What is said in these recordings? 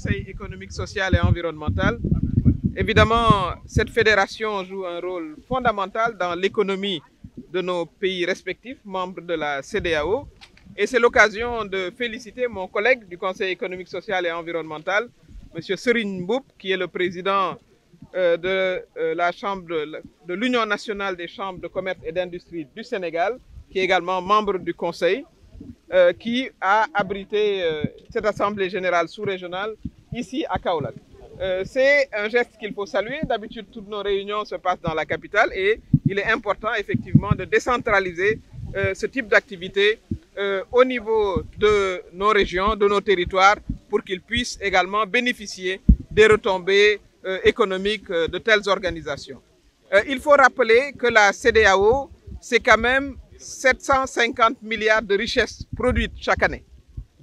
Conseil économique, social et environnemental. Évidemment, cette fédération joue un rôle fondamental dans l'économie de nos pays respectifs, membres de la CEDEAO. Et c'est l'occasion de féliciter mon collègue du Conseil économique, social et environnemental, M. Serigne Mboup, qui est le président la Chambre de l'Union nationale des chambres de commerce et d'industrie du Sénégal, qui est également membre du Conseil, qui a abrité cette Assemblée générale sous-régionale ici à Kaolack. C'est un geste qu'il faut saluer. D'habitude, toutes nos réunions se passent dans la capitale et il est important effectivement de décentraliser ce type d'activité au niveau de nos régions, de nos territoires, pour qu'ils puissent également bénéficier des retombées économiques de telles organisations. Il faut rappeler que la CEDEAO, c'est quand même 750 milliards de richesses produites chaque année.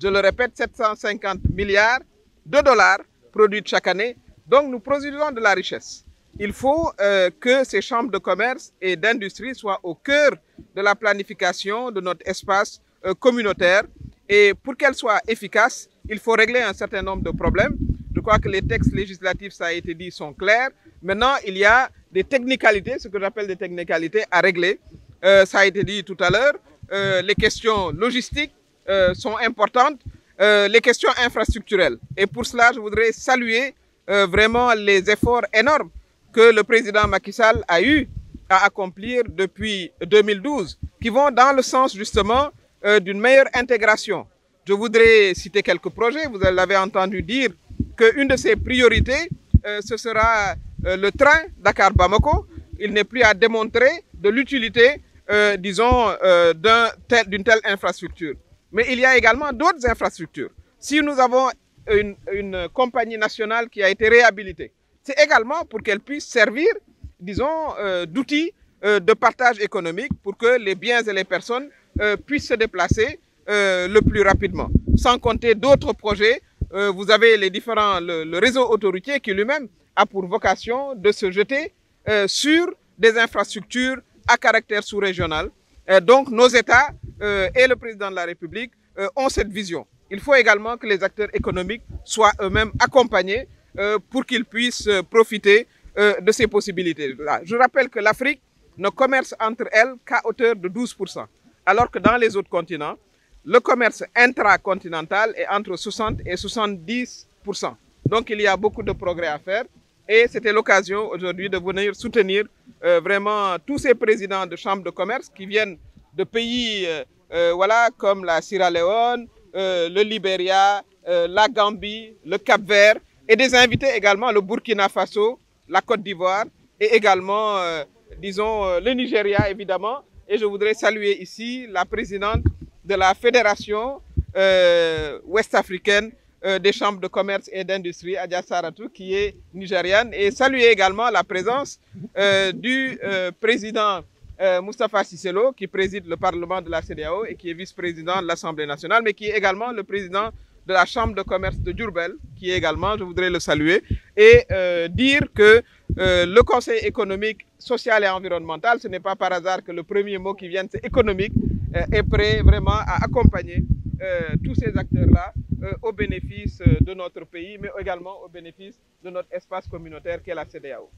Je le répète, 750 milliards de dollars produites chaque année. Donc nous produisons de la richesse. Il faut que ces chambres de commerce et d'industrie soient au cœur de la planification de notre espace communautaire. Et pour qu'elles soient efficaces, il faut régler un certain nombre de problèmes. Je crois que les textes législatifs, ça a été dit, sont clairs. Maintenant, il y a des technicalités, ce que j'appelle des technicalités à régler. Ça a été dit tout à l'heure. Les questions logistiques sont importantes. Les questions infrastructurelles. Et pour cela, je voudrais saluer vraiment les efforts énormes que le président Macky Sall a eu à accomplir depuis 2012, qui vont dans le sens justement d'une meilleure intégration. Je voudrais citer quelques projets. Vous l'avez entendu dire qu'une de ses priorités, ce sera le train Dakar-Bamako. Il n'est plus à démontrer de l'utilité, disons, d'une telle infrastructure. Mais il y a également d'autres infrastructures. Si nous avons une compagnie nationale qui a été réhabilitée, c'est également pour qu'elle puisse servir, disons, d'outil de partage économique pour que les biens et les personnes puissent se déplacer le plus rapidement. Sans compter d'autres projets, vous avez le réseau autoroutier qui lui-même a pour vocation de se jeter sur des infrastructures à caractère sous-régional. Donc nos États et le président de la République ont cette vision. Il faut également que les acteurs économiques soient eux-mêmes accompagnés pour qu'ils puissent profiter de ces possibilités-là. Je rappelle que l'Afrique ne commerce entre elles qu'à hauteur de 12%, alors que dans les autres continents, le commerce intracontinental est entre 60 et 70%. Donc il y a beaucoup de progrès à faire et c'était l'occasion aujourd'hui de venir soutenir vraiment tous ces présidents de chambres de commerce qui viennent de pays voilà, comme la Sierra Leone, le Libéria, la Gambie, le Cap-Vert et des invités également le Burkina Faso, la Côte d'Ivoire et également, disons, le Nigeria évidemment. Et je voudrais saluer ici la présidente de la Fédération ouest-africaine des chambres de commerce et d'industrie, Adja Saratou, qui est nigériane, et saluer également la présence du président Moustapha Cissé Lo, qui préside le Parlement de la CEDEAO et qui est vice-président de l'Assemblée nationale, mais qui est également le président de la Chambre de commerce de Diourbel, qui est également, je voudrais le saluer, et dire que le Conseil économique, social et environnemental, ce n'est pas par hasard que le premier mot qui vient, c'est économique, est prêt vraiment à accompagner tous ces acteurs-là au bénéfice de notre pays, mais également au bénéfice de notre espace communautaire qu'est la CEDEAO.